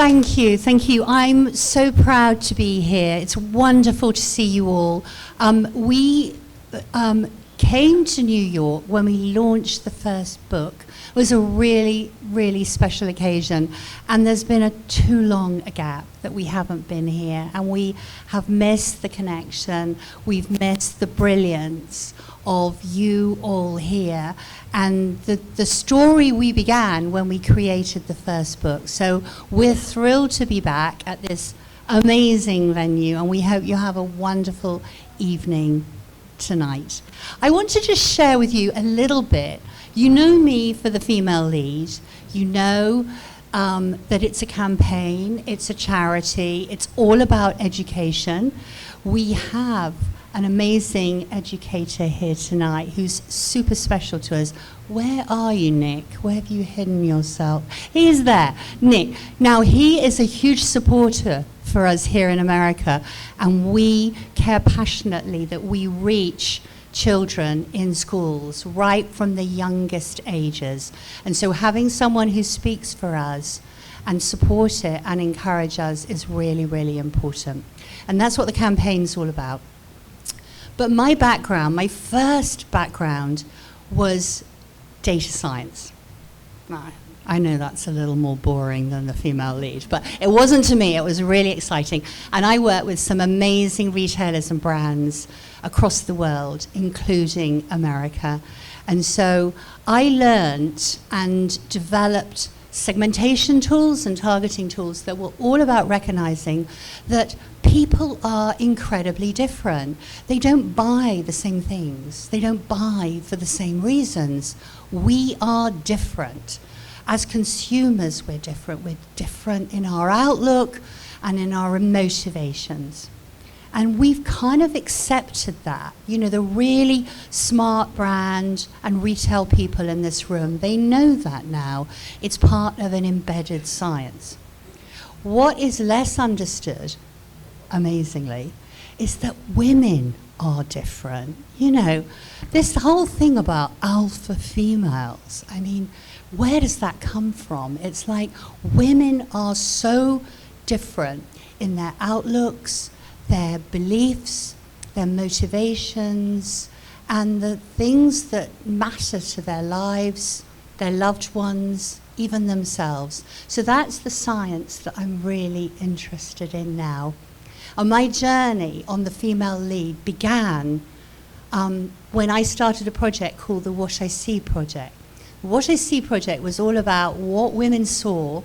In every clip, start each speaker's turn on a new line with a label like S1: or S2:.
S1: Thank you, thank you. I'm so proud to be here. It's wonderful to see you all. We came to New York when we launched the first book. It was a really, really special occasion, and there's been too long a gap that we haven't been here, and we have missed the connection. We've missed the brilliance of you all here, and the story we began when we created the first book. So we're thrilled to be back at this amazing venue, and we hope you have a wonderful evening tonight. I want to just share with you a little bit. You know me for the female lead. You know that it's a campaign, it's a charity, it's all about education. We have an amazing educator here tonight who's super special to us. Where are you, Nick? Where have you hidden yourself? He's there, Nick. Now, he is a huge supporter for us here in America, and we care passionately that we reach children in schools right from the youngest ages. And so having someone who speaks for us and support it and encourage us is really, really important. And that's what the campaign's all about. But my background, my first background was data science. I know that's a little more boring than the female lead, but it wasn't to me. It was really exciting. And I worked with some amazing retailers and brands across the world, including America. And so I learned and developed segmentation tools and targeting tools that were all about recognizing that people are incredibly different. They don't buy the same things. They don't buy for the same reasons. We are different. As consumers, we're different. We're different in our outlook and in our motivations. And we've kind of accepted that. You know, the really smart brand and retail people in this room, they know that now. It's part of an embedded science. What is less understood, amazingly, is that women are different. You know, this whole thing about alpha females, I mean, where does that come from? It's like women are so different in their outlooks, their beliefs, their motivations, and the things that matter to their lives, their loved ones, even themselves. So that's the science that I'm really interested in now. And my journey on the female lead began when I started a project called the What I See Project. The What I See Project was all about what women saw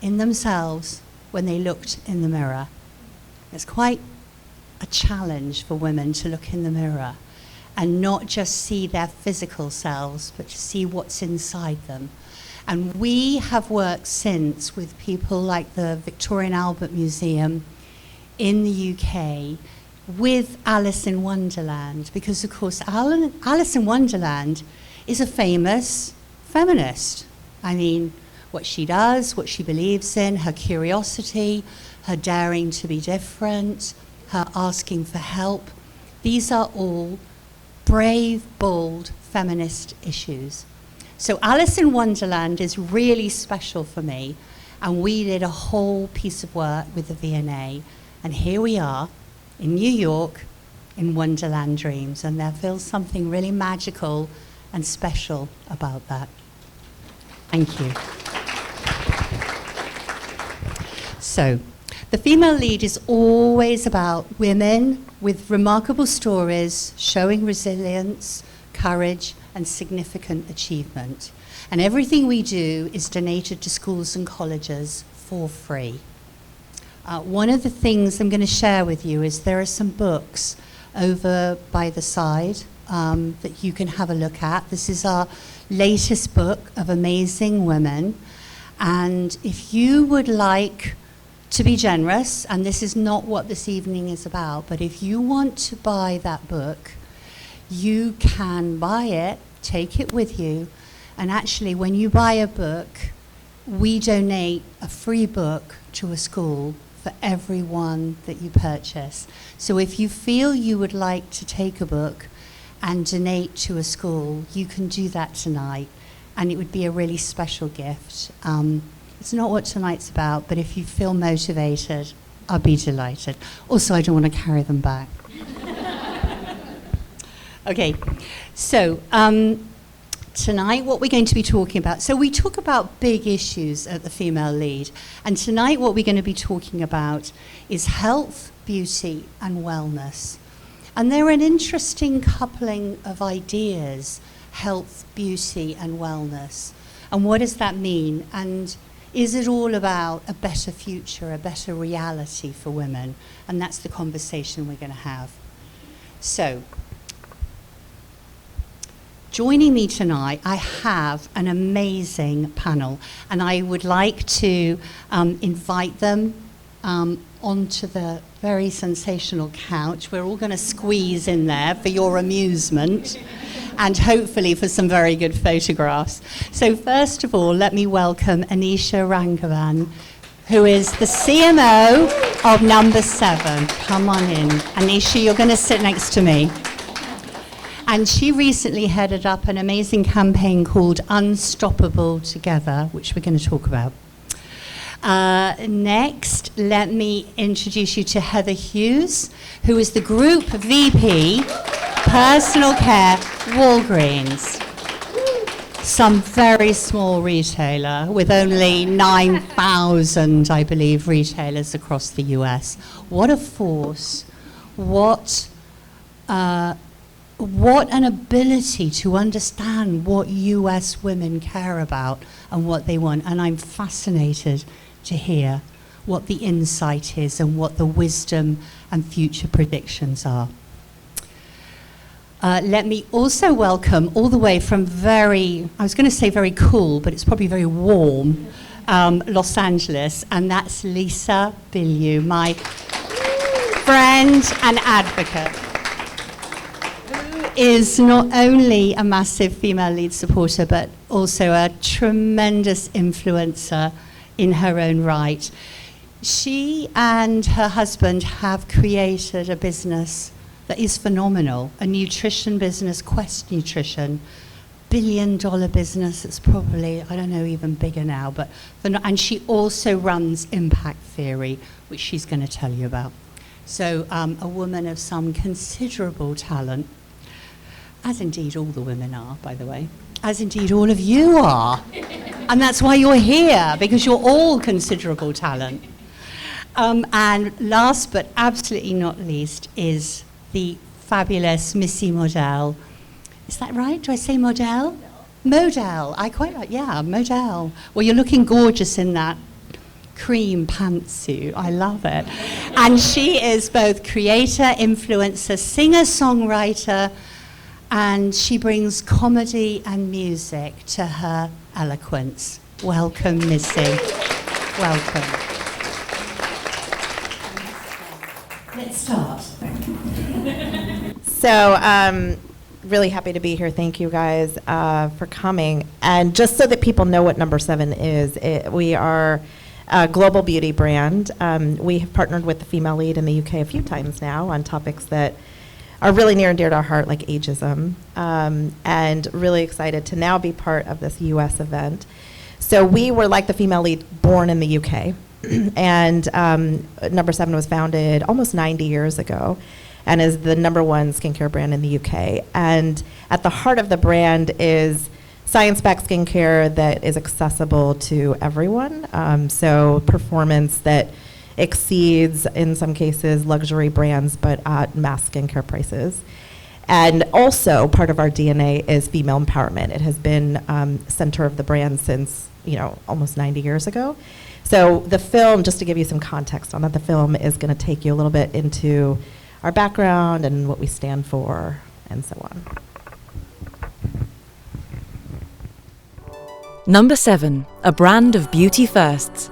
S1: in themselves when they looked in the mirror. It's quite a challenge for women to look in the mirror and not just see their physical selves, but to see what's inside them. And we have worked since with people like the Victoria and Albert Museum in the UK with Alice in Wonderland, because of course Alice in Wonderland is a famous feminist. I mean, what she does, what she believes in, her curiosity, her daring to be different, her asking for help, these are all brave, bold feminist issues. So Alice in Wonderland is really special for me, and we did a whole piece of work with the V&A, and here we are in New York in Wonderland Dreams, and there feels something really magical and special about that. Thank you. So, the female lead is always about women with remarkable stories, showing resilience, courage, and significant achievement. And everything we do is donated to schools and colleges for free. One of the things I'm going to share with you is there are some books over by the side that you can have a look at. This is our latest book of amazing women. And if you would like to be generous, and this is not what this evening is about, but if you want to buy that book, you can buy it, take it with you, and actually when you buy a book, we donate a free book to a school for every one that you purchase. So if you feel you would like to take a book and donate to a school, you can do that tonight, and it would be a really special gift. It's not what tonight's about, but if you feel motivated, I'll be delighted. Also, I don't want to carry them back. Okay, so tonight what we're going to be talking about, so we talk about big issues at the Female Lead, and tonight what we're going to be talking about is health, beauty, and wellness. And they're an interesting coupling of ideas, health, beauty, and wellness. And what does that mean? And is it all about a better future, a better reality for women? And that's the conversation we're going to have. So, joining me tonight, I have an amazing panel, and I would like to invite them onto the very sensational couch. We're all going to squeeze in there for your amusement and hopefully for some very good photographs. So first of all, let me welcome Anisha Raghavan, who is the CMO of Number 7. Come on in. Anisha, you're going to sit next to me. And she recently headed up an amazing campaign called Unstoppable Together, which we're going to talk about. Next, let me introduce you to Heather Hughes, who is the Group VP, Personal Care, Walgreens. Some very small retailer with only 9,000, I believe, retailers across the US. What a force. What an ability to understand what US women care about and what they want. And I'm fascinated to hear what the insight is and what the wisdom and future predictions are. Let me also welcome all the way from I was going to say very cool, but it's probably very warm, Los Angeles, and that's Lisa Bilyeu, my friend and advocate, is not only a massive Female Lead supporter, but also a tremendous influencer in her own right. She and her husband have created a business that is phenomenal, a nutrition business, Quest Nutrition, billion-dollar business. It's probably, I don't know, even bigger now. And she also runs Impact Theory, which she's going to tell you about. So a woman of some considerable talent, as indeed all the women are, by the way, as indeed all of you are. And that's why you're here, because you're all considerable talent. And last but absolutely not least is the fabulous Missy Modell. Is that right? Do I say Modell? Modell. I quite like, yeah, Modell. Well, you're looking gorgeous in that cream pantsuit. I love it. And she is both creator, influencer, singer, songwriter, and she brings comedy and music to her eloquence. Welcome, Missy. Welcome. Let's start.
S2: So, really happy to be here. Thank you guys for coming. And just so that people know what Number 7 is, we are a global beauty brand. We have partnered with the Female Lead in the UK a few times now on topics that are really near and dear to our heart, like ageism, and really excited to now be part of this US event. So we were like the Female Lead, born in the UK, and Number 7 was founded almost 90 years ago and is the #1 skincare brand in the UK. And at the heart of the brand is science-backed skincare that is accessible to everyone, so performance that exceeds, in some cases, luxury brands, but at mass skincare prices. And also, part of our DNA is female empowerment. It has been center of the brand since, almost 90 years ago. So the film, just to give you some context on it, the film is going to take you a little bit into our background and what we stand for, and so on.
S3: Number 7, a brand of beauty firsts.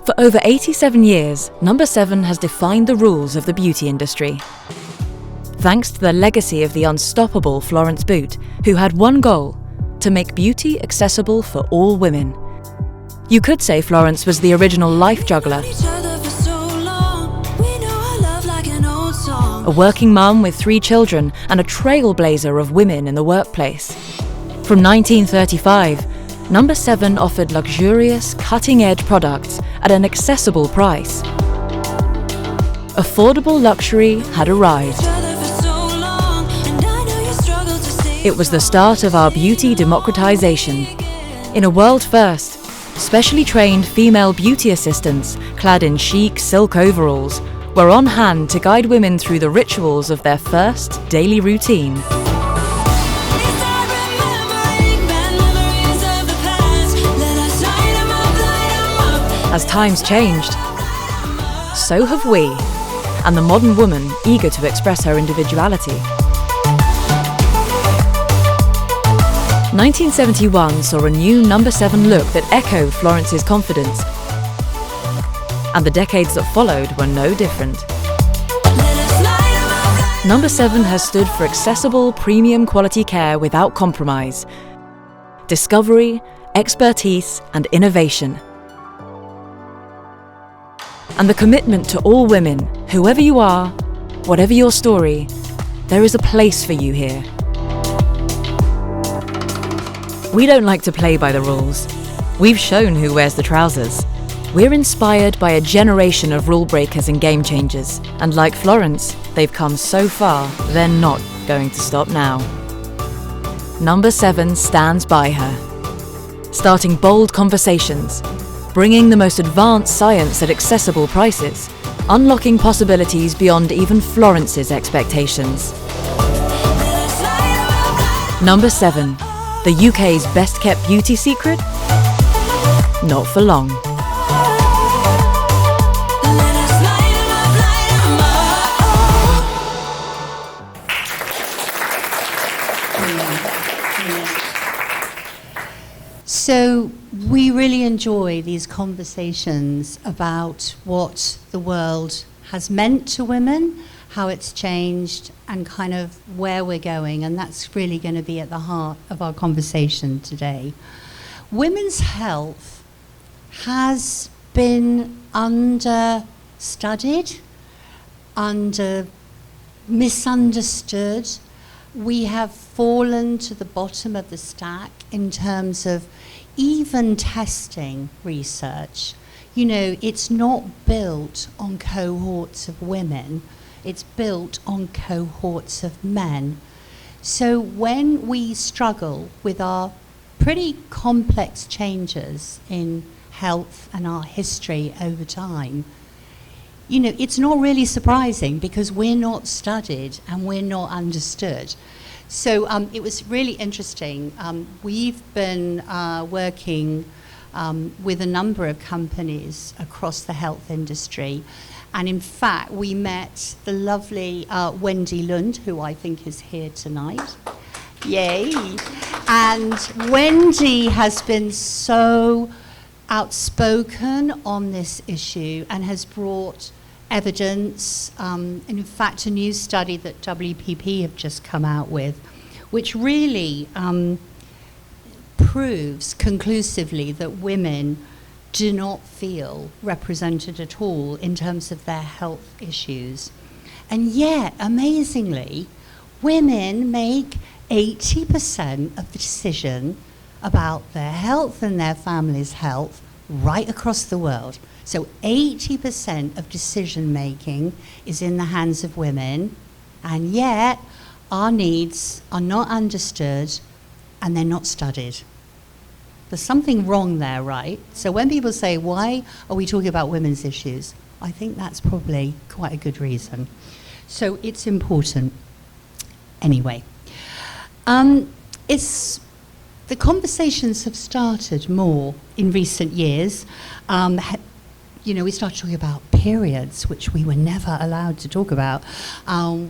S3: For over 87 years, Number 7 has defined the rules of the beauty industry. Thanks to the legacy of the unstoppable Florence Boot, who had one goal: to make beauty accessible for all women. You could say Florence was the original life juggler, a working mum with 3 children and a trailblazer of women in the workplace. From 1935, Number 7 offered luxurious, cutting-edge products at an accessible price. Affordable luxury had arrived. It was the start of our beauty democratization. In a world first, specially trained female beauty assistants, clad in chic silk overalls, were on hand to guide women through the rituals of their first daily routine. As times changed, so have we, and the modern woman eager to express her individuality. 1971 saw a new number 7 look that echoed Florence's confidence, and the decades that followed were no different. Number 7 has stood for accessible, premium quality care without compromise, discovery, expertise, and innovation. And the commitment to all women, whoever you are, whatever your story, there is a place for you here. We don't like to play by the rules. We've shown who wears the trousers. We're inspired by a generation of rule breakers and game changers, and like Florence, they've come so far, they're not going to stop now. Number 7 stands by her, starting bold conversations, bringing the most advanced science at accessible prices, unlocking possibilities beyond even Florence's expectations. Number 7, the UK's best-kept beauty secret? Not for long.
S1: So we really enjoy these conversations about what the world has meant to women, how it's changed, and kind of where we're going, and that's really going to be at the heart of our conversation today. Women's health has been understudied, misunderstood. We have fallen to the bottom of the stack in terms of even testing research. You know, it's not built on cohorts of women, it's built on cohorts of men. So when we struggle with our pretty complex changes in health and our history over time, you know, it's not really surprising because we're not studied and we're not understood. So it was really interesting. We've been working with a number of companies across the health industry. And in fact, we met the lovely Wendy Lund, who I think is here tonight. Yay. And Wendy has been so outspoken on this issue and has brought evidence, and in fact a new study that WPP have just come out with, which really proves conclusively that women do not feel represented at all in terms of their health issues. And yet, amazingly, women make 80% of the decision about their health and their family's health right across the world. So 80% of decision making is in the hands of women, and yet our needs are not understood and they're not studied. There's something wrong there, right? So when people say, why are we talking about women's issues? I think that's probably quite a good reason. So it's important. Anyway, the conversations have started more in recent years. You know, we started talking about periods, which we were never allowed to talk about.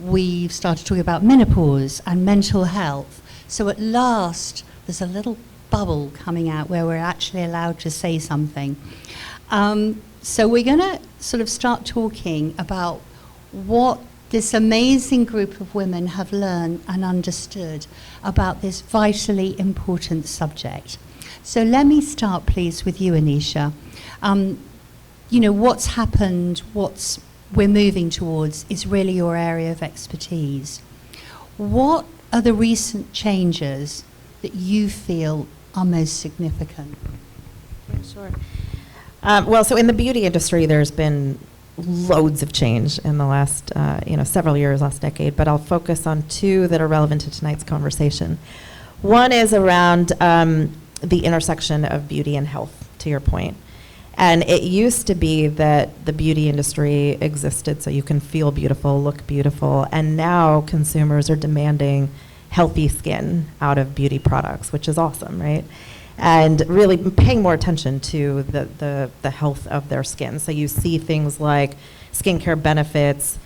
S1: We've started talking about menopause and mental health. So at last, there's a little bubble coming out where we're actually allowed to say something. So we're going to sort of start talking about what this amazing group of women have learned and understood about this vitally important subject. So let me start, please, with you, Anisha. You know, what's happened, what we're moving towards is really your area of expertise. What are the recent changes that you feel are most significant?
S2: Yeah, sure. Well, so in the beauty industry, there's been loads of change in the last, several years, last decade, but I'll focus on two that are relevant to tonight's conversation. One is around the intersection of beauty and health, to your point. And it used to be that the beauty industry existed so you can feel beautiful, look beautiful, and now consumers are demanding healthy skin out of beauty products, which is awesome, right? And really paying more attention to the health of their skin. So you see things like skincare benefits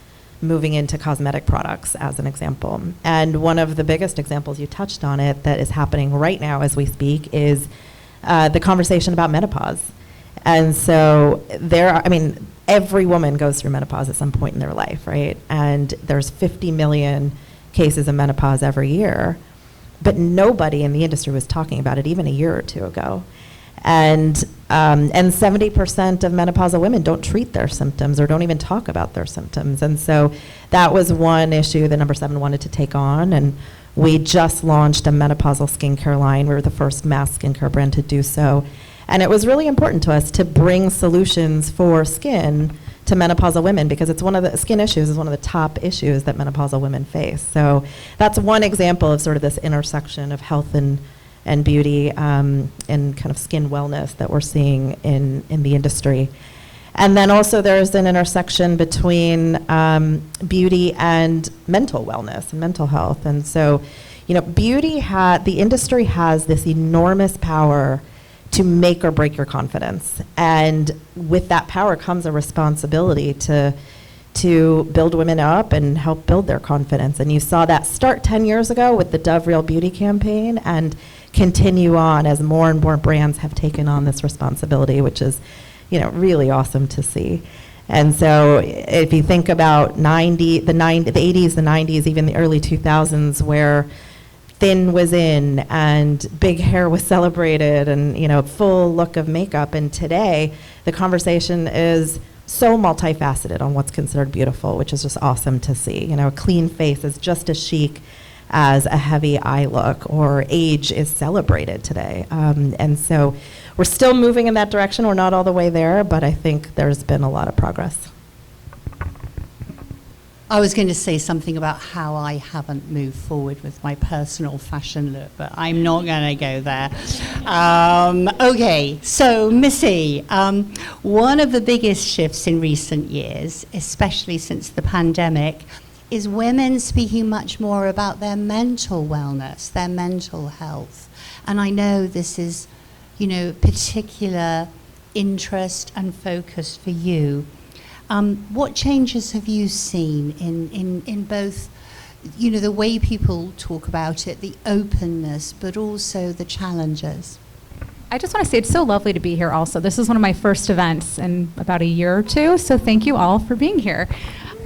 S2: moving into cosmetic products, as an example. And one of the biggest examples, you touched on it, that is happening right now as we speak is the conversation about menopause. And so every woman goes through menopause at some point in their life, right? And there's 50 million cases of menopause every year, but nobody in the industry was talking about it even a year or two ago. And 70% of menopausal women don't treat their symptoms or don't even talk about their symptoms. And so that was one issue that Number 7 wanted to take on. And we just launched a menopausal skincare line. We were the first mass skincare brand to do so. And it was really important to us to bring solutions for skin to menopausal women, because it's one of the skin issues is one of the top issues that menopausal women face. So that's one example of sort of this intersection of health and beauty and kind of skin wellness that we're seeing in the industry. And then also there's an intersection between beauty and mental wellness and mental health. And so, the industry has this enormous power to make or break your confidence. And with that power comes a responsibility to build women up and help build their confidence. And you saw that start 10 years ago with the Dove Real Beauty campaign and continue on as more and more brands have taken on this responsibility, which is, really awesome to see. And so if you think about the 80s, the 90s, even the early 2000s, where thin was in and big hair was celebrated and full look of makeup, and today the conversation is so multifaceted on what's considered beautiful, which is just awesome to see. A clean face is just as chic as a heavy eye look, or age is celebrated today. And so we're still moving in that direction. We're not all the way there, but I think there's been a lot of progress.
S1: I was going to say something about how I haven't moved forward with my personal fashion look, but I'm not going to go there. Okay, so Missy, one of the biggest shifts in recent years, especially since the pandemic, is women speaking much more about their mental wellness, their mental health. And I know this is, particular interest and focus for you. What changes have you seen in both, the way people talk about it, the openness, but also the challenges?
S4: I just want to say it's so lovely to be here also. This is one of my first events in about a year or two, so thank you all for being here.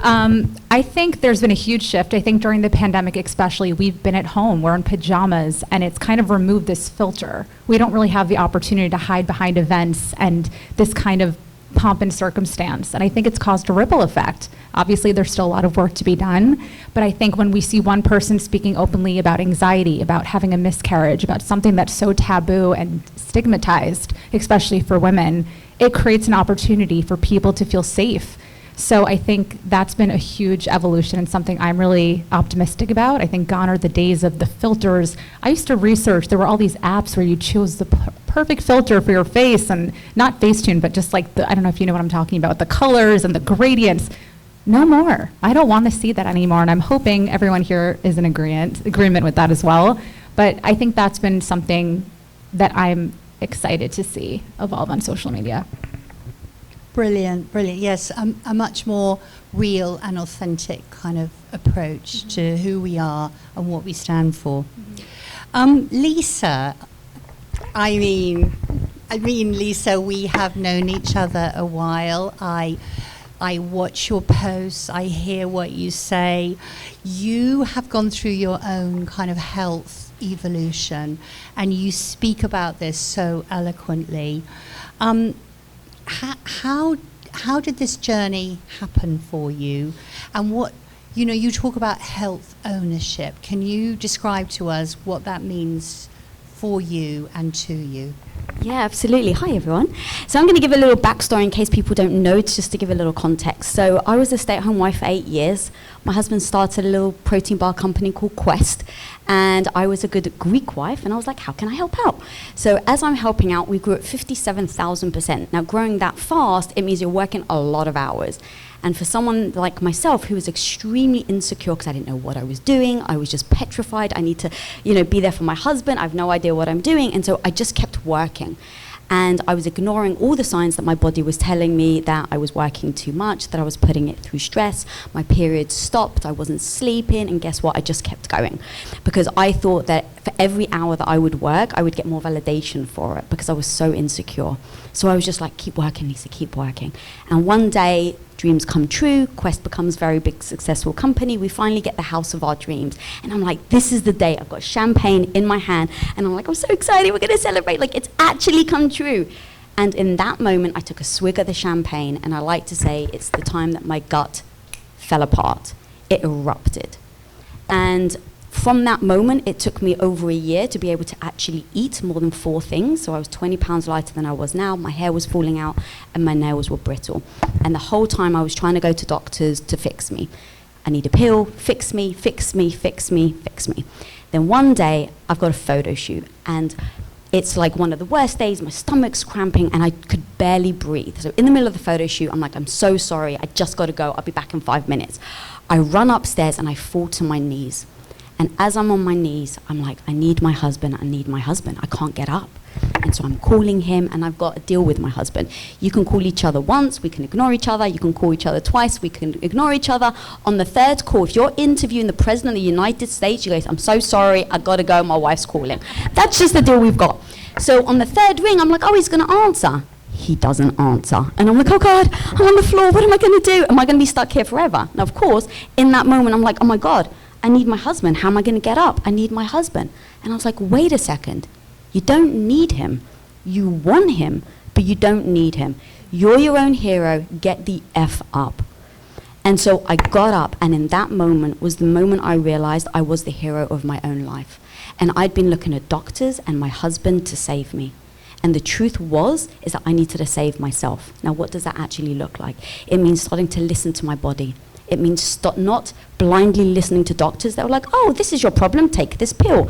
S4: I think there's been a huge shift. I think during the pandemic especially, we've been at home, we're in pajamas, and it's kind of removed this filter. We don't really have the opportunity to hide behind events and this kind of pomp and circumstance, and I think it's caused a ripple effect. Obviously, there's still a lot of work to be done, but I think when we see one person speaking openly about anxiety, about having a miscarriage, about something that's so taboo and stigmatized, especially for women, it creates an opportunity for people to feel safe. So I think that's been a huge evolution and something I'm really optimistic about. I think gone are the days of the filters. I used to research, there were all these apps where you chose the perfect filter for your face, and not Facetune, but just like I don't know if you know what I'm talking about, the colors and the gradients. No more. I don't want to see that anymore, and I'm hoping everyone here is in agreement with that as well. But I think that's been something that I'm excited to see evolve on social media.
S1: Brilliant, brilliant. Yes, a much more real and authentic kind of approach to who we are and what we stand for. Lisa, I mean, Lisa, we have known each other a while. I watch your posts, I hear what you say. You have gone through your own kind of health evolution, and you speak about this so eloquently. How did this journey happen for you? And what, you talk about health ownership. Can you describe to us what that means for you and to you.
S5: Yeah, absolutely. Hi, everyone. So I'm going to give a little backstory in case people don't know, just to give a little context. So I was a stay-at-home wife for 8 years. My husband started a little protein bar company called Quest, and I was a good Greek wife, and I was like, how can I help out? So as I'm helping out, we grew at 57,000%. Now, growing that fast, it means you're working a lot of hours. And for someone like myself who was extremely insecure because I didn't know what I was doing, I was just petrified. I need to, be there for my husband. I have no idea what I'm doing. And so I just kept working. And I was ignoring all the signs that my body was telling me that I was working too much, that I was putting it through stress. My periods stopped. I wasn't sleeping. And guess what? I just kept going because I thought that for every hour that I would work, I would get more validation for it because I was so insecure. So I was just like, keep working, Lisa, keep working. And one day, dreams come true. Quest becomes a very big, successful company. We finally get the house of our dreams. And I'm like, this is the day. I've got champagne in my hand. And I'm like, I'm so excited. We're going to celebrate. Like, it's actually come true. And in that moment, I took a swig of the champagne. And I like to say it's the time that my gut fell apart. It erupted. And from that moment, it took me over a year to be able to actually eat more than 4 things. So I was 20 pounds lighter than I was now. My hair was falling out and my nails were brittle. And the whole time I was trying to go to doctors to fix me. I need a pill, fix me, fix me, fix me, fix me. Then one day I've got a photo shoot and it's like one of the worst days. My stomach's cramping and I could barely breathe. So in the middle of the photo shoot, I'm like, I'm so sorry. I just got to go. I'll be back in 5 minutes. I run upstairs and I fall to my knees. And as I'm on my knees, I'm like, I need my husband, I need my husband. I can't get up. And so I'm calling him, and I've got a deal with my husband. You can call each other once, we can ignore each other. You can call each other twice, we can ignore each other. On the 3rd call, if you're interviewing the President of the United States, you guys, I'm so sorry, I gotta go, my wife's calling. That's just the deal we've got. So on the 3rd ring, I'm like, oh, he's gonna answer. He doesn't answer. And I'm like, oh God, I'm on the floor, what am I gonna do? Am I gonna be stuck here forever? Now, of course, in that moment, I'm like, oh my God, I need my husband. How am I going to get up? I need my husband. And I was like, wait a second. You don't need him. You want him, but you don't need him. You're your own hero. Get the F up. And so I got up, and in that moment was the moment I realized I was the hero of my own life. And I'd been looking at doctors and my husband to save me. And the truth is that I needed to save myself. Now, what does that actually look like? It means starting to listen to my body. It means stop not blindly listening to doctors that were like, oh, this is your problem, take this pill.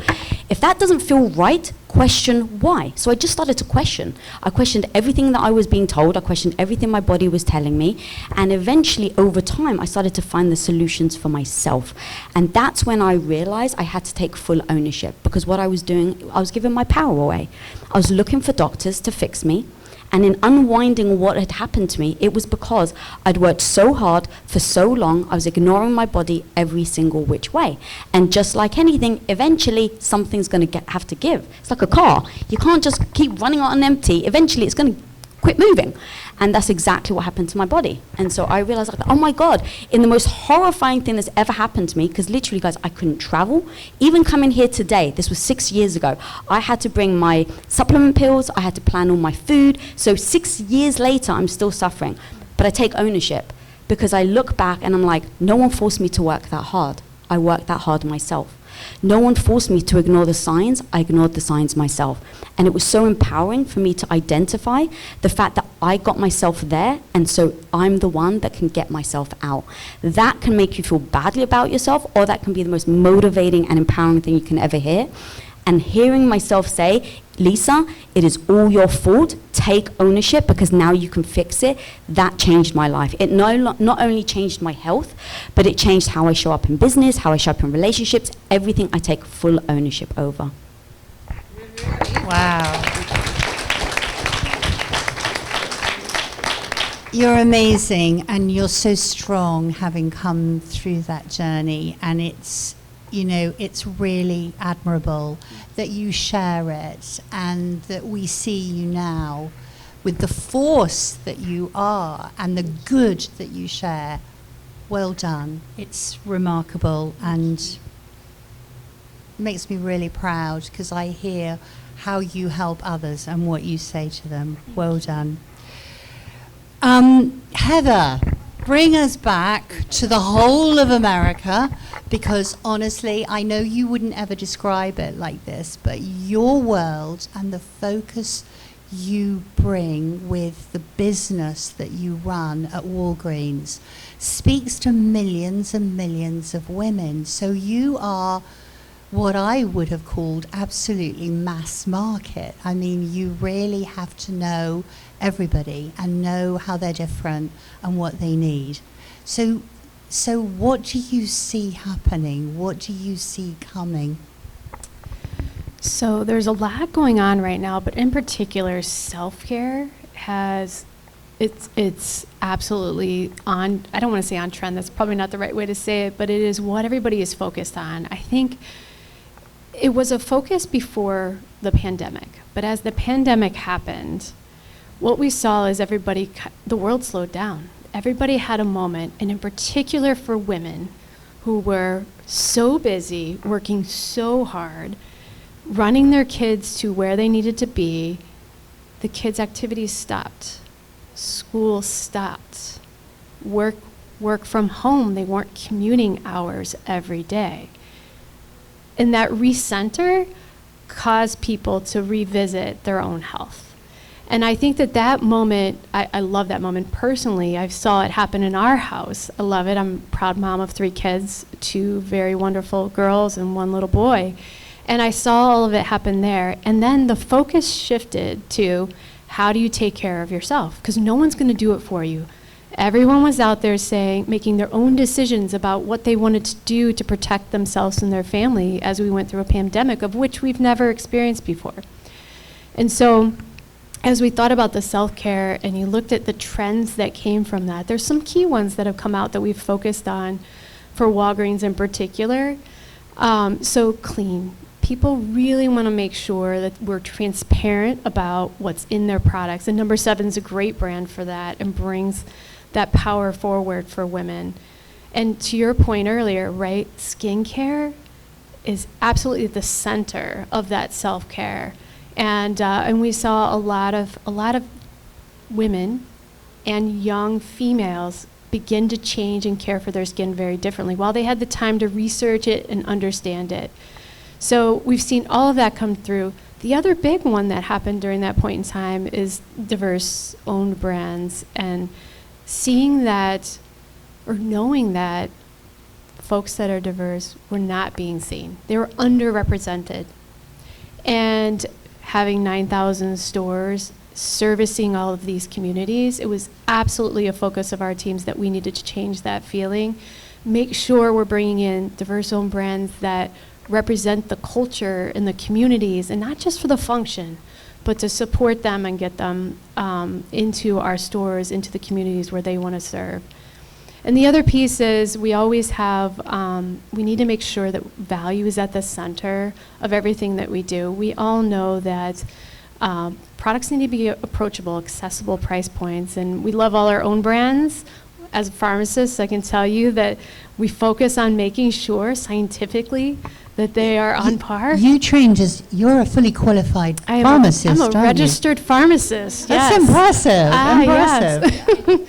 S5: If that doesn't feel right, question why. So I just started to question. I questioned everything that I was being told. I questioned everything my body was telling me. And eventually, over time, I started to find the solutions for myself. And that's when I realized I had to take full ownership because what I was doing, I was giving my power away. I was looking for doctors to fix me. And in unwinding what had happened to me, it was because I'd worked so hard for so long, I was ignoring my body every single which way. And just like anything, eventually something's going to have to give. It's like a car. You can't just keep running on empty. Eventually it's going to quit moving. And that's exactly what happened to my body. And so I realized, like, oh my God, in the most horrifying thing that's ever happened to me, because literally, guys, I couldn't travel. Even coming here today, this was 6 years ago, I had to bring my supplement pills, I had to plan all my food. So 6 years later, I'm still suffering. But I take ownership because I look back and I'm like, no one forced me to work that hard. I worked that hard myself. No one forced me to ignore the signs. I ignored the signs myself. And it was so empowering for me to identify the fact that I got myself there, and so I'm the one that can get myself out. That can make you feel badly about yourself, or that can be the most motivating and empowering thing you can ever hear. And hearing myself say, Lisa, it is all your fault. Take ownership because now you can fix it. That changed my life. It not only changed my health, but it changed how I show up in business, how I show up in relationships, everything I take full ownership over.
S1: Wow. You're amazing and you're so strong having come through that journey, and it's really admirable that you share it and that we see you now with the force that you are and the good that you share. Well done. It's remarkable and makes me really proud because I hear how you help others and what you say to them. Well done. Heather, bring us back to the whole of America, because honestly, I know you wouldn't ever describe it like this, but your world and the focus you bring with the business that you run at Walgreens speaks to millions and millions of women. So you are what I would have called absolutely mass market. I mean, you really have to know everybody and know how they're different and what they need. So what do you see happening? What do you see coming?
S6: So there's a lot going on right now, but in particular, self-care it's absolutely on, I don't want to say on trend, that's probably not the right way to say it, but it is what everybody is focused on. I think it was a focus before the pandemic, but as the pandemic happened, what we saw is the world slowed down. Everybody had a moment, and in particular for women who were so busy, working so hard, running their kids to where they needed to be, the kids' activities stopped. School stopped. Work from home, they weren't commuting hours every day. And that recenter caused people to revisit their own health. And I think that moment, I love that moment personally. I saw it happen in our house. I love it. I'm a proud mom of 3 kids, 2 very wonderful girls and 1 little boy. And I saw all of it happen there. And then the focus shifted to, how do you take care of yourself? Because no one's going to do it for you. Everyone was out there making their own decisions about what they wanted to do to protect themselves and their family as we went through a pandemic of which we've never experienced before. And so as we thought about the self-care and you looked at the trends that came from that, there's some key ones that have come out that we've focused on for Walgreens in particular. So clean. People really want to make sure that we're transparent about what's in their products. And Number 7 is a great brand for that and brings that power forward for women. And to your point earlier, right, skincare is absolutely at the center of that self-care. And we saw a lot of women and young females begin to change and care for their skin very differently while they had the time to research it and understand it. So we've seen all of that come through. The other big one that happened during that point in time is diverse owned brands, and seeing that or knowing that folks that are diverse were not being seen. They were underrepresented. And having 9,000 stores servicing all of these communities, it was absolutely a focus of our teams that we needed to change that feeling. Make sure we're bringing in diverse owned brands that represent the culture in the communities, and not just for the function, but to support them and get them into our stores, into the communities where they want to serve. And the other piece is we always have, we need to make sure that value is at the center of everything that we do. We all know that products need to be approachable, accessible price points, and we love all our own brands. As pharmacists, I can tell you that we focus on making sure scientifically that they are on par.
S1: You trained you're a fully qualified pharmacist,
S6: I'm a registered pharmacist.
S1: That's impressive. Impressive.
S6: Yes.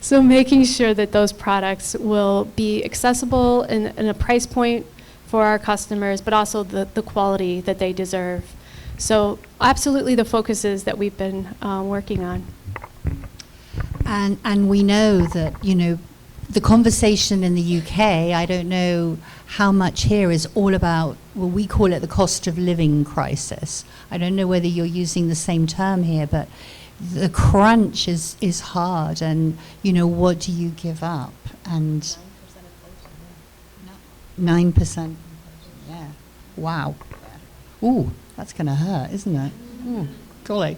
S6: So making sure that those products will be accessible in a price point for our customers, but also the quality that they deserve. So absolutely the focuses that we've been working on.
S1: And we know that, the conversation in the UK, I don't know how much here, is all about, well, we call it the cost of living crisis. I don't know whether you're using the same term here, but the crunch is hard, and, what do you give up? And 9%. Yeah. Wow. Ooh, that's going to hurt, isn't it? Ooh, golly.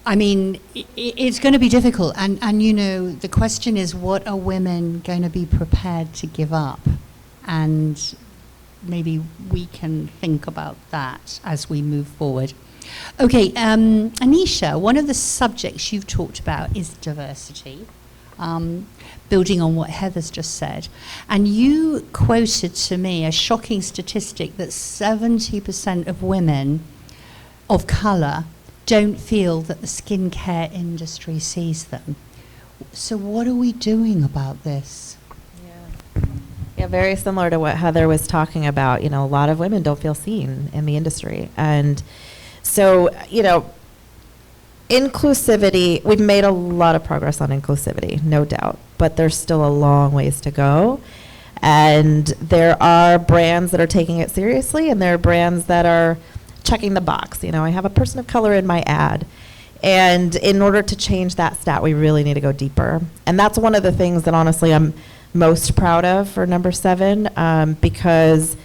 S1: I mean, it's going to be difficult. And the question is, what are women going to be prepared to give up? And maybe we can think about that as we move forward. Okay, Anisha, one of the subjects you've talked about is diversity, building on what Heather's just said. And you quoted to me a shocking statistic that 70% of women of colour don't feel that the skincare industry sees them. So what are we doing about this?
S2: Yeah, very similar to what Heather was talking about. A lot of women don't feel seen in the industry. And so, inclusivity, we've made a lot of progress on inclusivity, no doubt, but there's still a long ways to go. And there are brands that are taking it seriously, and there are brands that are checking the box. I have a person of color in my ad. And in order to change that stat, we really need to go deeper. And that's one of the things that honestly I'm most proud of for number 7, because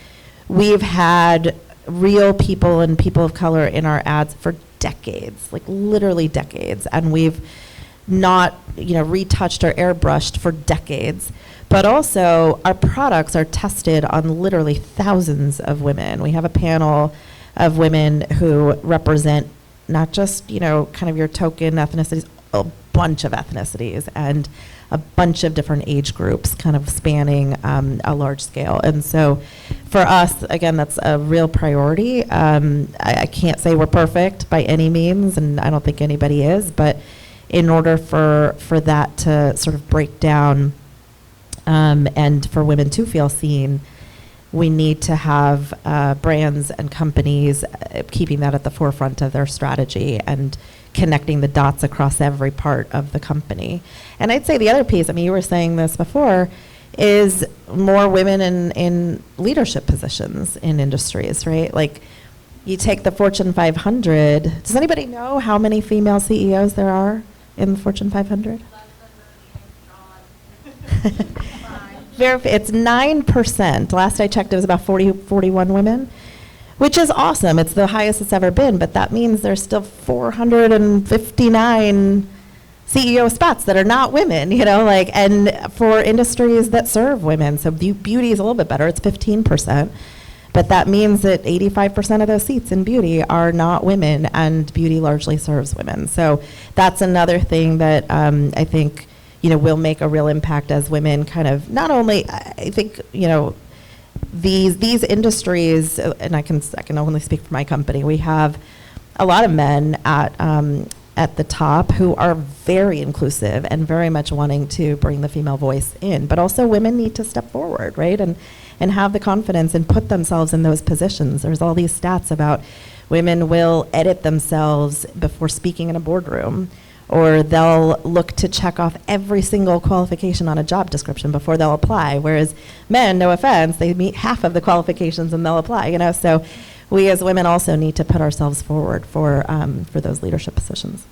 S2: we've had real people and people of color in our ads for decades, like literally decades, and we've not retouched or airbrushed for decades. But also our products are tested on literally thousands of women. We have a panel of women who represent not just kind of your token ethnicities, a bunch of ethnicities and a bunch of different age groups kind of spanning a large scale. And so for us, again, that's a real priority. I can't say we're perfect by any means, and I don't think anybody is, but in order for that to sort of break down and for women to feel seen, we need to have brands and companies keeping that at the forefront of their strategy and connecting the dots across every part of the company. And I'd say the other piece, you were saying this before, is more women in leadership positions in industries, right? Like, you take the Fortune 500. Does anybody know how many female CEOs there are in the Fortune 500? It's 9%. Last I checked, it was about 41 women, which is awesome. It's the highest it's ever been, but that means there's still 459 CEO spots that are not women, and for industries that serve women. So beauty is a little bit better. It's 15%. But that means that 85% of those seats in beauty are not women, and beauty largely serves women. So that's another thing that I think will make a real impact as women kind of not only, I think, these industries, and I can only speak for my company, we have a lot of men at the top who are very inclusive and very much wanting to bring the female voice in. But also women need to step forward, right? And have the confidence and put themselves in those positions. There's all these stats about women will edit themselves before speaking in a boardroom, or they'll look to check off every single qualification on a job description before they'll apply, whereas men, no offense, they meet half of the qualifications and they'll apply, So we as women also need to put ourselves forward for those leadership positions.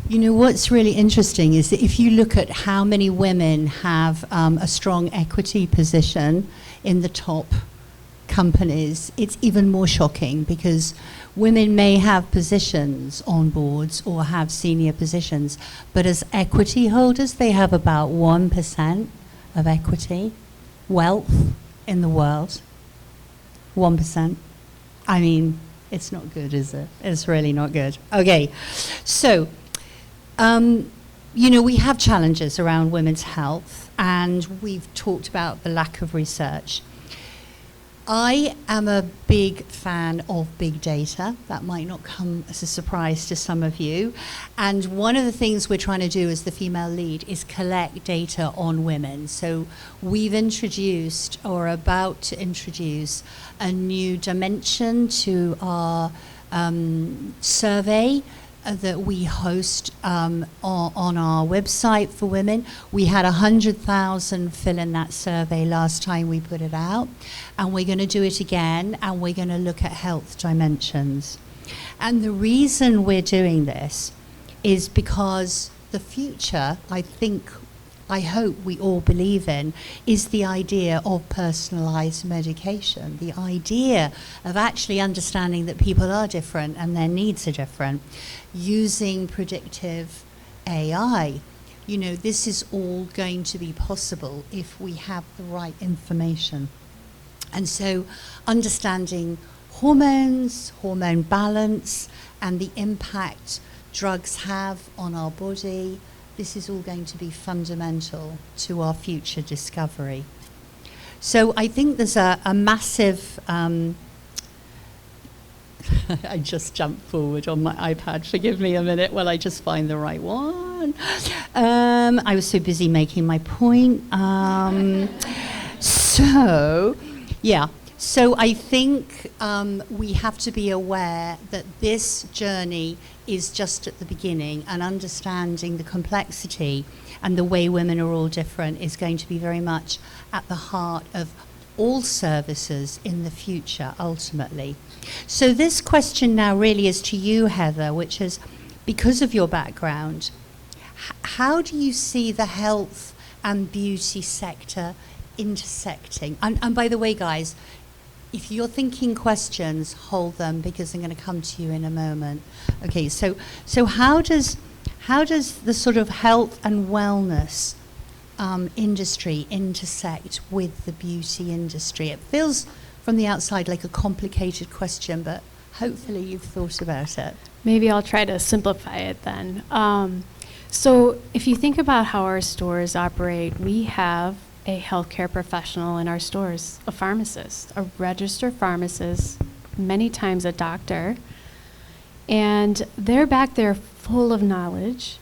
S1: What's really interesting is that if you look at how many women have a strong equity position in the top companies, it's even more shocking, because women may have positions on boards or have senior positions, but as equity holders, they have about 1% of equity wealth in the world. 1%. It's not good, is it? It's really not good. Okay, so we have challenges around women's health, and we've talked about the lack of research. I am a big fan of big data. That might not come as a surprise to some of you. And one of the things we're trying to do as the female lead is collect data on women. So we've introduced, or about to introduce, a new dimension to our survey that we host on our website for women. We had 100,000 fill in that survey last time we put it out, and we're going to do it again, and we're going to look at health dimensions. And the reason we're doing this is because the future, I hope we all believe in, is the idea of personalized medication, the idea of actually understanding that people are different and their needs are different, using predictive AI. This is all going to be possible if we have the right information. And so understanding hormones, hormone balance, and the impact drugs have on our body, this is all going to be fundamental to our future discovery. So I think there's a massive, I just jumped forward on my iPad, forgive me a minute while I just find the right one. on. I was so busy making my point. So I think we have to be aware that this journey is just at the beginning, and understanding the complexity and the way women are all different is going to be very much at the heart of all services in the future, ultimately. So this question now really is to you, Heather, which is, because of your background, how do you see the health and beauty sector intersecting? And by the way, guys, if you're thinking questions, hold them, because I'm going to come to you in a moment. Okay, so how does the sort of health and wellness industry intersect with the beauty industry? It feels from the outside like a complicated question, but hopefully you've thought about it.
S6: Maybe I'll try to simplify it then. So if you think about how our stores operate, we have a healthcare professional in our stores, a pharmacist, a registered pharmacist, many times a doctor, and they're back there full of knowledge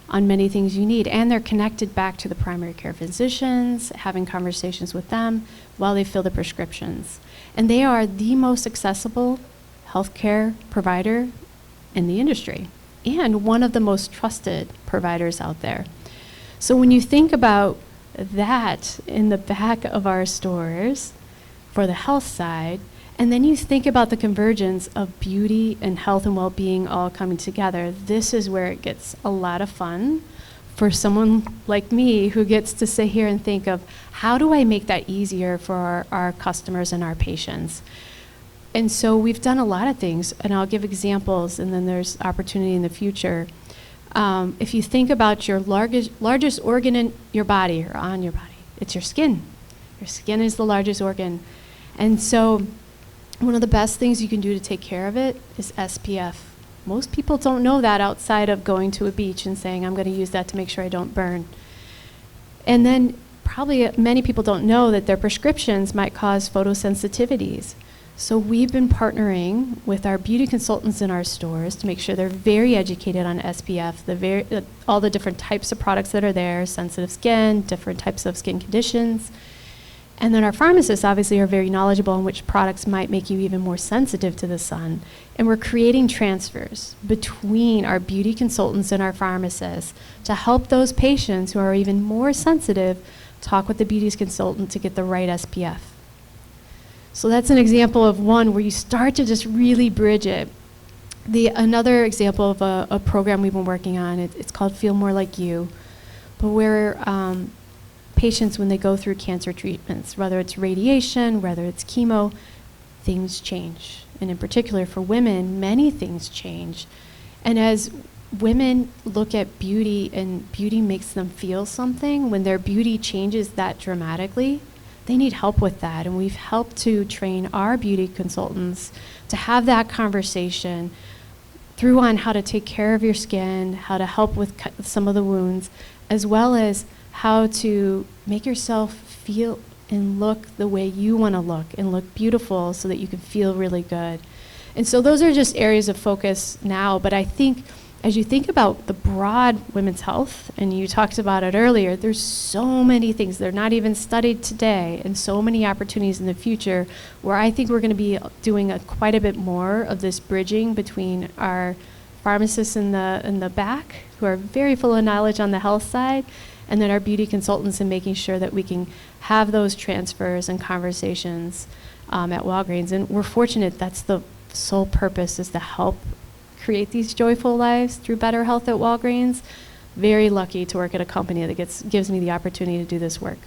S6: on many things you need, and they're connected back to the primary care physicians, having conversations with them while they fill the prescriptions. And they are the most accessible healthcare provider in the industry, and one of the most trusted providers out there. So when you think about that in the back of our stores for the health side, and then you think about the convergence of beauty and health and well-being all coming together, this is where it gets a lot of fun for someone like me who gets to sit here and think of, how do I make that easier for our customers and our patients? And so we've done a lot of things, and I'll give examples, and then there's opportunity in the future. If you think about your largest organ in your body, or on your body, it's your skin. Your skin is the largest organ. And so one of the best things you can do to take care of it is SPF. Most people don't know that outside of going to a beach and saying, I'm going to use that to make sure I don't burn. And then probably many people don't know that their prescriptions might cause photosensitivities. So we've been partnering with our beauty consultants in our stores to make sure they're very educated on SPF, all the different types of products that are there, sensitive skin, different types of skin conditions. And then our pharmacists obviously are very knowledgeable on which products might make you even more sensitive to the sun. And we're creating transfers between our beauty consultants and our pharmacists to help those patients who are even more sensitive talk with the beauty consultant to get the right SPF. So that's an example of one where you start to just really bridge it. Another example of a program we've been working on, it's called Feel More Like You, but where patients, when they go through cancer treatments, whether it's radiation, whether it's chemo, things change. And in particular for women, many things change. And as women look at beauty and beauty makes them feel something, when their beauty changes that dramatically, they need help with that. And we've helped to train our beauty consultants to have that conversation through on how to take care of your skin, how to help with some of the wounds, as well as how to make yourself feel and look the way you want to look and look beautiful so that you can feel really good. And so those are just areas of focus now, but I think as you think about the broad women's health, and you talked about it earlier, there's so many things that are not even studied today, and so many opportunities in the future where I think we're going to be doing quite a bit more of this bridging between our pharmacists in the back, who are very full of knowledge on the health side, and then our beauty consultants, and making sure that we can have those transfers and conversations at Walgreens. And we're fortunate that's the sole purpose, is to help create these joyful lives through better health at Walgreens. Very lucky to work at a company that gives me the opportunity to do this work.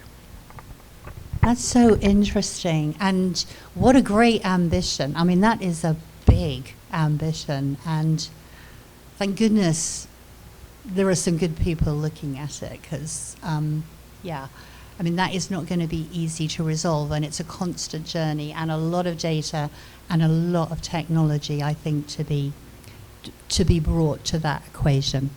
S1: That's so interesting, and what a great ambition. I mean, that is a big ambition, and thank goodness there are some good people looking at it, because, I mean, that is not going to be easy to resolve, and it's a constant journey, and a lot of data and a lot of technology, I think, to be brought to that equation.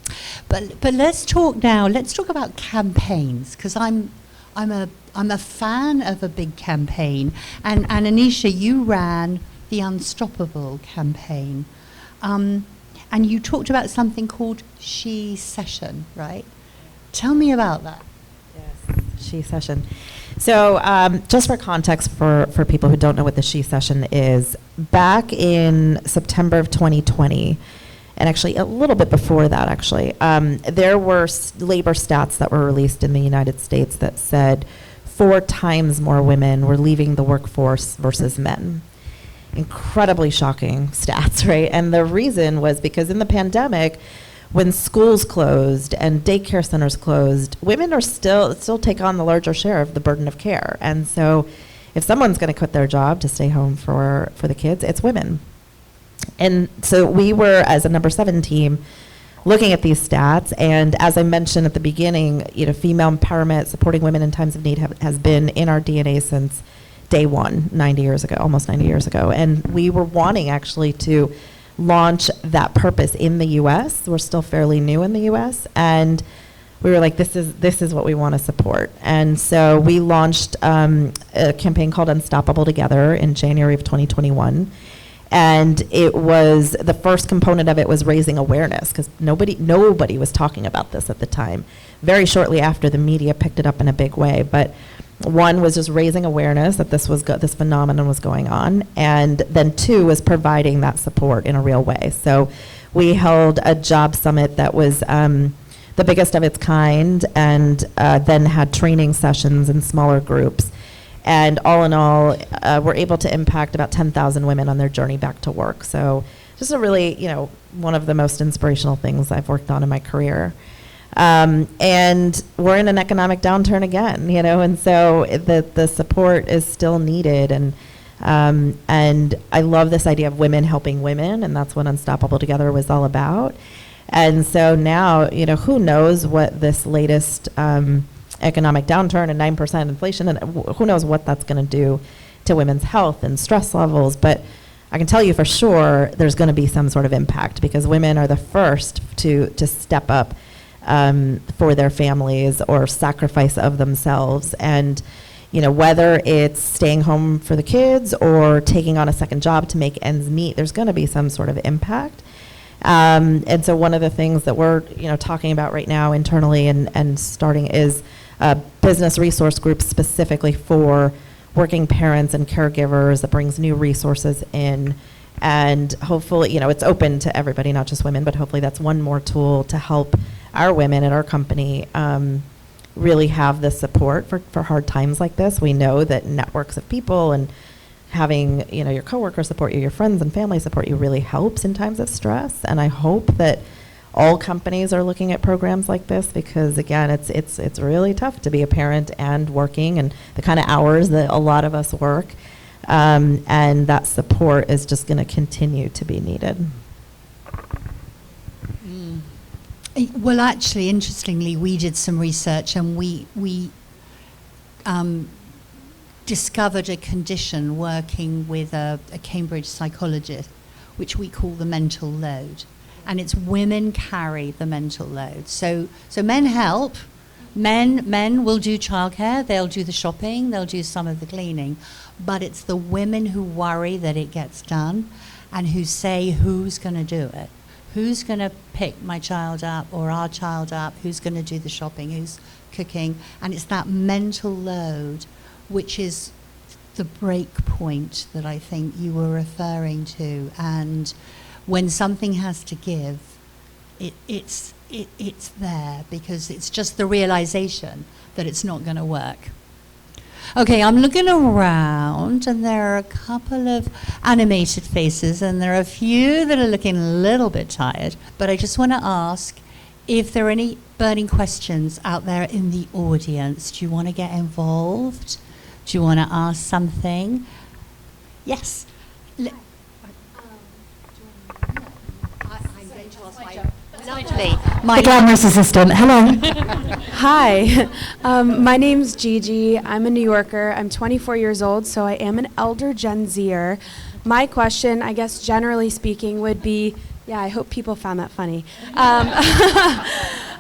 S1: But let's talk now. Let's talk about campaigns, because I'm a fan of a big campaign. And Anisha, you ran the Unstoppable campaign, and and you talked about something called She Session, right? Tell me about that.
S2: Yes, She Session. So just for context for people who don't know what the She Session is, back in September of 2020, and actually a little bit before that actually, there were labor stats that were released in the United States that said 4 times more women were leaving the workforce versus men. Incredibly shocking stats, right? And the reason was because in the pandemic, when schools closed and daycare centers closed, women are still take on the larger share of the burden of care. And so if someone's going to quit their job to stay home for the kids, it's women. And so we were, as a number 7 team, looking at these stats. And as I mentioned at the beginning, female empowerment, supporting women in times of need has been in our DNA since day one, 90 years ago, almost 90 years ago. And we were wanting actually to launch that purpose in the U.S. We're still fairly new in the U.S. And we were like, this is what we want to support. And so we launched a campaign called Unstoppable Together in January of 2021. And it was, the first component of it was raising awareness, because nobody was talking about this at the time. Very shortly after, the media picked it up in a big way. But one was just raising awareness that this phenomenon was going on, and then 2 was providing that support in a real way. So we held a job summit that was the biggest of its kind, and then had training sessions in smaller groups. And all in all, we're able to impact about 10,000 women on their journey back to work. So just a really, one of the most inspirational things I've worked on in my career. And we're in an economic downturn again, and so the support is still needed. And I love this idea of women helping women, and that's what Unstoppable Together was all about. And so now, who knows what this latest economic downturn and 9% inflation, and who knows what that's going to do to women's health and stress levels. But I can tell you for sure there's going to be some sort of impact, because women are the first to step up for their families or sacrifice of themselves. And, whether it's staying home for the kids or taking on a second job to make ends meet, there's going to be some sort of impact. And so one of the things that we're, talking about right now internally and starting is a business resource group specifically for working parents and caregivers that brings new resources in. And hopefully, it's open to everybody, not just women, but hopefully that's one more tool to help our women at our company really have the support for hard times like this. We know that networks of people and having, your coworkers support you, your friends and family support you really helps in times of stress. And I hope that all companies are looking at programs like this, because again, it's really tough to be a parent and working, and the kind of hours that a lot of us work. And that support is just going to continue to be needed.
S1: Well, actually, interestingly, we did some research, and we discovered a condition working with a Cambridge psychologist, which we call the mental load. And it's women carry the mental load. So men help. Men will do childcare, they'll do the shopping, they'll do some of the cleaning. But it's the women who worry that it gets done, and who say, who's going to do it? Who's going to pick my child up or our child up? Who's going to do the shopping? Who's cooking? And it's that mental load which is the break point that I think you were referring to. And when something has to give, it's there, because it's just the realization that it's not going to work. Okay, I'm looking around, and there are a couple of animated faces, and there are a few that are looking a little bit tired. But I just want to ask if there are any burning questions out there in the audience. Do you want to get involved? Do you want to ask something? Yes. I'm going to ask my
S7: glamorous assistant. Hello.
S8: Hi, my name's Gigi. I'm a New Yorker. I'm 24 years old, so I am an elder Gen Zer. My question, I guess generally speaking, would be, I hope people found that funny.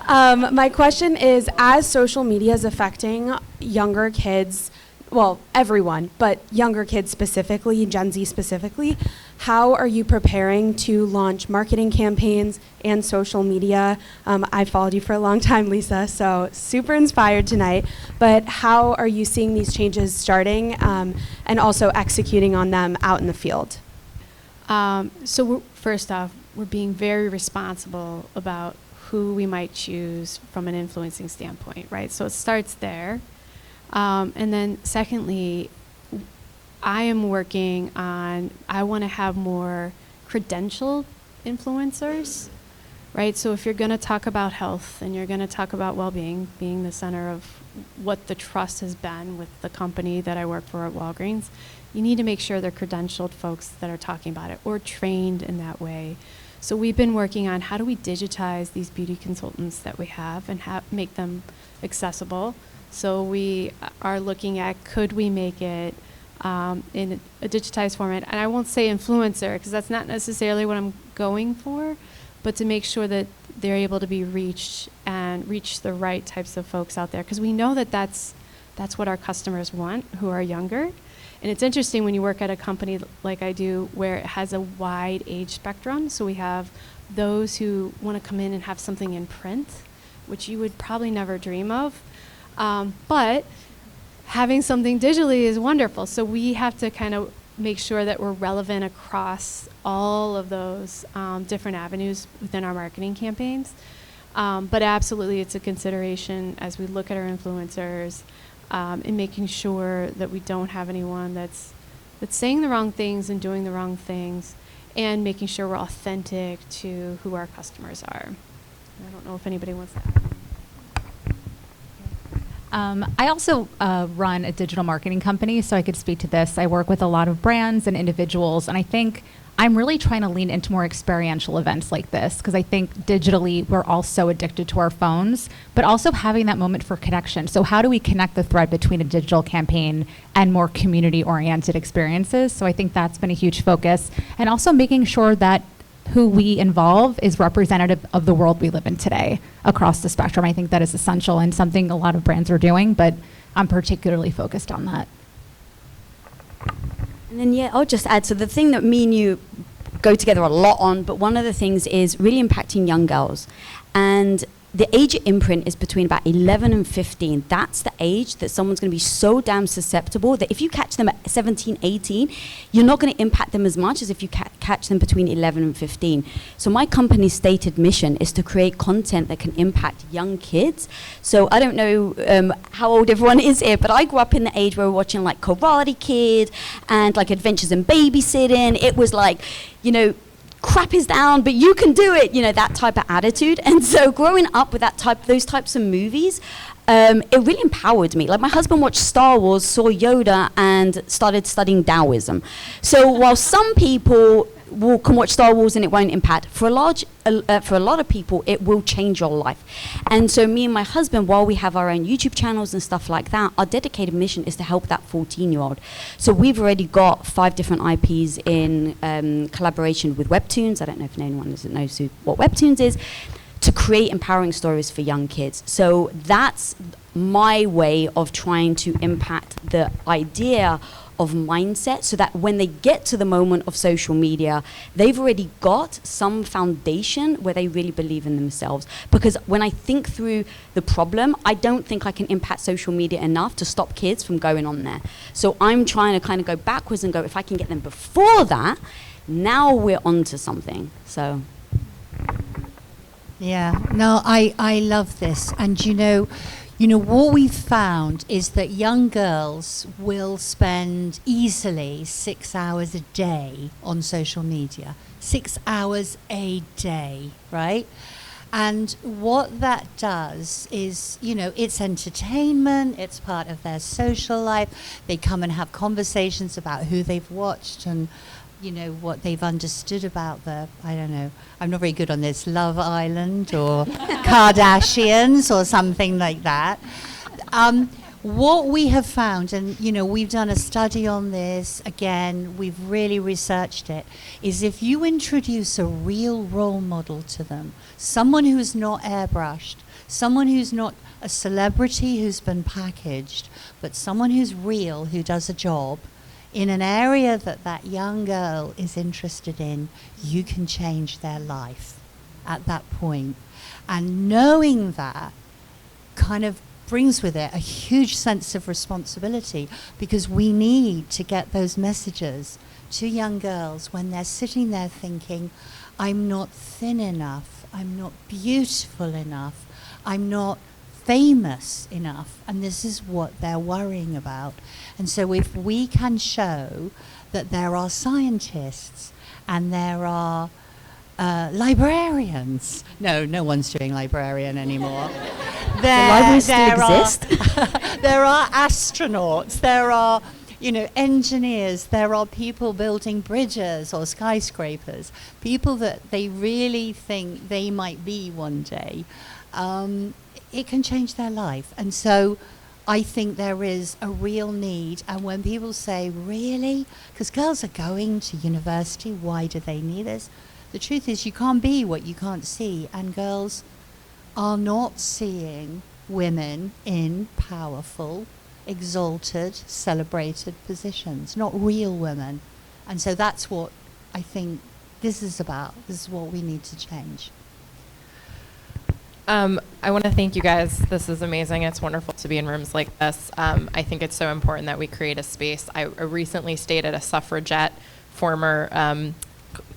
S8: My question is, as social media is affecting younger kids, well, everyone, but younger kids specifically, Gen Z specifically, how are you preparing to launch marketing campaigns and social media? I followed you for a long time, Lisa, so super inspired tonight. But how are you seeing these changes starting and also executing on them out in the field?
S6: First off, we're being very responsible about who we might choose from an influencing standpoint, right? So it starts there. And then secondly, I am working on, I want to have more credentialed influencers, right? So if you're going to talk about health and you're going to talk about well-being, being the center of what the trust has been with the company that I work for at Walgreens, you need to make sure they're credentialed folks that are talking about it or trained in that way. So we've been working on how do we digitize these beauty consultants that we have and make them accessible. So we are looking at, could we make it in a digitized format? And I won't say influencer, because that's not necessarily what I'm going for, but to make sure that they're able to be reached and reach the right types of folks out there. Because we know that that's what our customers want, who are younger. And it's interesting when you work at a company like I do, where it has a wide age spectrum. So we have those who want to come in and have something in print, which you would probably never dream of. But having something digitally is wonderful. So we have to kind of make sure that we're relevant across all of those different avenues within our marketing campaigns. But absolutely, it's a consideration as we look at our influencers in making sure that we don't have anyone that's saying the wrong things and doing the wrong things, and making sure we're authentic to who our customers are. I don't know if anybody wants to add.
S4: I also run a digital marketing company, so I could speak to this. I work with a lot of brands and individuals, and I think I'm really trying to lean into more experiential events like this, because I think digitally we're all so addicted to our phones, but also having that moment for connection. So how do we connect the thread between a digital campaign and more community-oriented experiences? So I think that's been a huge focus, and also making sure that who we involve is representative of the world we live in today across the spectrum. I think that is essential and something a lot of brands are doing, but I'm particularly focused on that.
S5: And then, yeah, I'll just add, so the thing that me and you go together a lot on, but one of the things is really impacting young girls. And the age of imprint is between about 11 and 15. That's the age that someone's going to be so damn susceptible that if you catch them at 17, 18, you're not going to impact them as much as if you catch them between 11 and 15. So my company's stated mission is to create content that can impact young kids. So I don't know how old everyone is here, but I grew up in the age where we were watching like Karate Kid and like Adventures in Babysitting. It was like, crap is down, but you can do it, that type of attitude. And so growing up with those types of movies, it really empowered me. Like my husband watched Star Wars, saw Yoda, and started studying Taoism. So while some people can watch Star Wars and it won't impact, for a lot of people, it will change your life. And so me and my husband, while we have our own YouTube channels and stuff like that, our dedicated mission is to help that 14-year-old. So we've already got 5 different IPs in collaboration with Webtoons. I don't know if anyone knows what Webtoons is, to create empowering stories for young kids. So that's my way of trying to impact the idea of mindset, so that when they get to the moment of social media, they've already got some foundation where they really believe in themselves. Because when I think through the problem, I don't think I can impact social media enough to stop kids from going on there. So I'm trying to kind of go backwards and go, if I can get them before that, now we're on to something. So
S1: yeah, no, I love this. And what we've found is that young girls will spend easily 6 hours a day on social media. 6 hours a day, right? And what that does is, it's entertainment, it's part of their social life. They come and have conversations about who they've watched and, what they've understood about I don't know, I'm not very good on this, Love Island or Kardashians or something like that. What we have found, and we've done a study on this, again, we've really researched it, is if you introduce a real role model to them, someone who's not airbrushed, someone who's not a celebrity who's been packaged, but someone who's real, who does a job in an area that that young girl is interested in, you can change their life at that point. And knowing that kind of brings with it a huge sense of responsibility, because we need to get those messages to young girls when they're sitting there thinking, I'm not thin enough, I'm not beautiful enough, I'm not famous enough, and this is what they're worrying about. And so if we can show that there are scientists and there are librarians. No one's doing librarian anymore.
S5: Libraries still exist.
S1: There are astronauts, there are engineers, there are people building bridges or skyscrapers, people that they really think they might be one day. It can change their life. And so I think there is a real need. And when people say, really? Because girls are going to university, why do they need this? The truth is you can't be what you can't see. And girls are not seeing women in powerful, exalted, celebrated positions, not real women. And so that's what I think this is about. This is what we need to change.
S7: I want to thank you guys. This is amazing. It's wonderful to be in rooms like this. I think it's so important that we create a space. I recently stayed at a suffragette former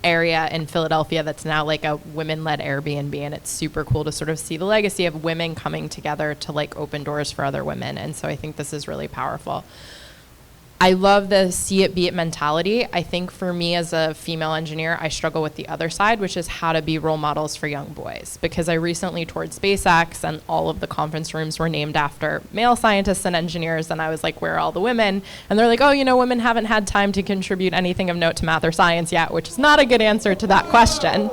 S7: area in Philadelphia that's now like a women-led Airbnb, and it's super cool to sort of see the legacy of women coming together to like open doors for other women. And so I think this is really powerful. I love the see it, be it mentality. I think for me as a female engineer, I struggle with the other side, which is how to be role models for young boys. Because I recently toured SpaceX and all of the conference rooms were named after male scientists and engineers. And I was like, where are all the women? And they're like, oh, women haven't had time to contribute anything of note to math or science yet, which is not a good answer to that question.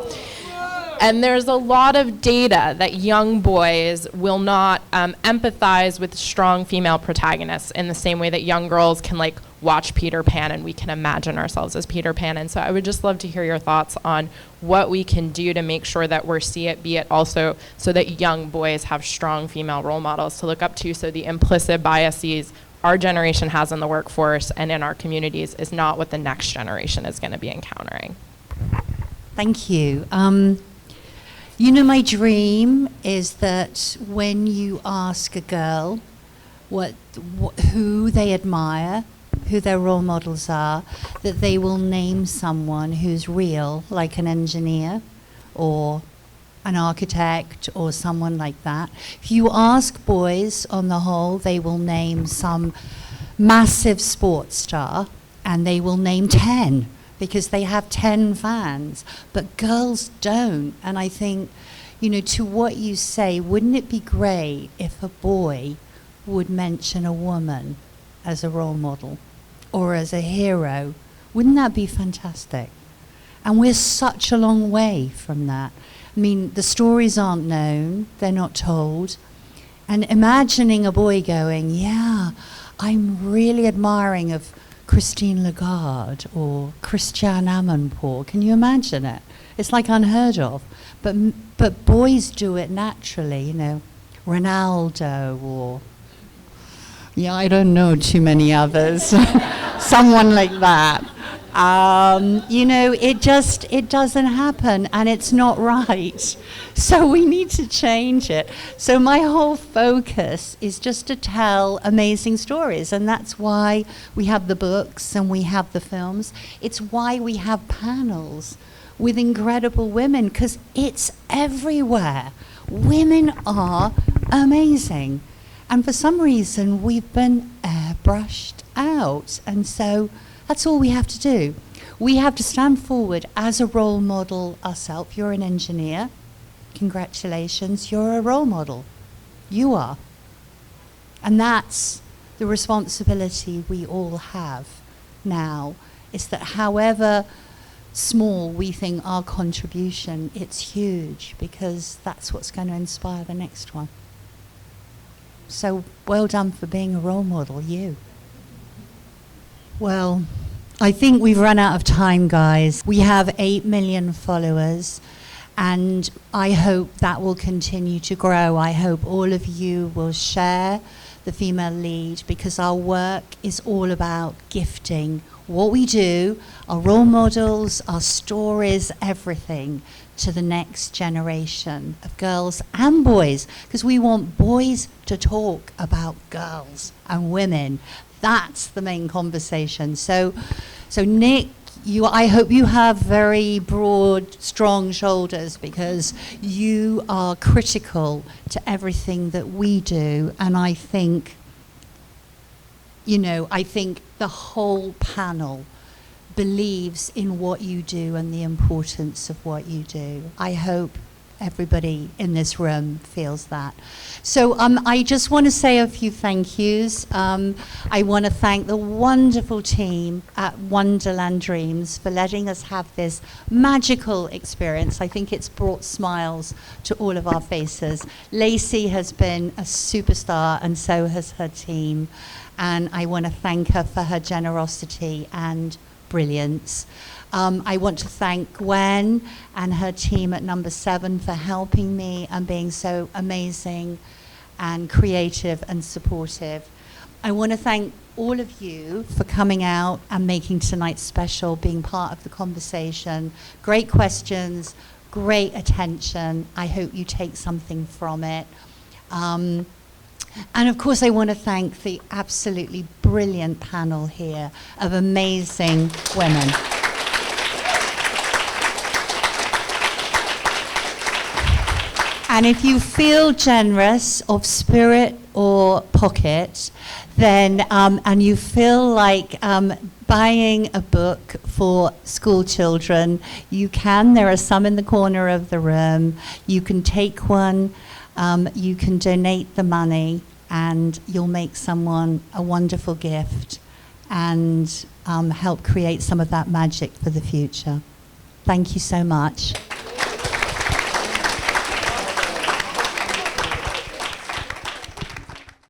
S7: And there's a lot of data that young boys will not empathize with strong female protagonists in the same way that young girls can like watch Peter Pan and we can imagine ourselves as Peter Pan. And so I would just love to hear your thoughts on what we can do to make sure that we're see it, be it also so that young boys have strong female role models to look up to, so the implicit biases our generation has in the workforce and in our communities is not what the next generation is going to be encountering.
S1: Thank you. My dream is that when you ask a girl who they admire, who their role models are, that they will name someone who's real, like an engineer or an architect or someone like that. If you ask boys, on the whole, they will name some massive sports star, and they will name 10. Because they have 10 fans, but girls don't. And I think, to what you say, wouldn't it be great if a boy would mention a woman as a role model or as a hero? Wouldn't that be fantastic? And we're such a long way from that. I mean, the stories aren't known, they're not told. And imagining a boy going, yeah, I'm really admiring of Christine Lagarde or Christiane Amanpour. Can you imagine it? It's like unheard of. But boys do it naturally, Ronaldo or, I don't know too many others. Someone like that. It doesn't happen, and it's not right. So we need to change it. So my whole focus is just to tell amazing stories, and that's why we have the books and we have the films. It's why we have panels with incredible women, because it's everywhere. Women are amazing. And for some reason, we've been airbrushed out. And so that's all we have to do. We have to stand forward as a role model ourselves. You're an engineer. Congratulations, you're a role model. You are. And that's the responsibility we all have now, is that however small we think our contribution, it's huge, because that's what's going to inspire the next one. So well done for being a role model, you. Well, I think we've run out of time, guys. We have 8 million followers, And I hope that will continue to grow. I hope all of you will share the female lead, because our work is all about gifting what we do, our role models, our stories, everything to the next generation of girls and boys, because we want boys to talk about girls and women. That's the main conversation. So Nick, I hope you have very broad, strong shoulders, because you are critical to everything that we do. And I think, I think the whole panel believes in what you do and the importance of what you do. I hope everybody in this room feels that. So I just want to say a few thank yous. I want to thank the wonderful team at Wonderland Dreams for letting us have this magical experience. I think it's brought smiles to all of our faces. Lacey has been a superstar, and so has her team. And I want to thank her for her generosity and brilliance. I want to thank Gwen and her team at Number 7 for helping me and being so amazing and creative and supportive. I want to thank all of you for coming out and making tonight special, being part of the conversation. Great questions, great attention. I hope you take something from it. And of course, I want to thank the absolutely brilliant panel here of amazing women. And if you feel generous of spirit or pocket, then, and you feel like buying a book for school children, you can. There are some in the corner of the room. You can take one. You can donate the money, and you'll make someone a wonderful gift and help create some of that magic for the future. Thank you so much.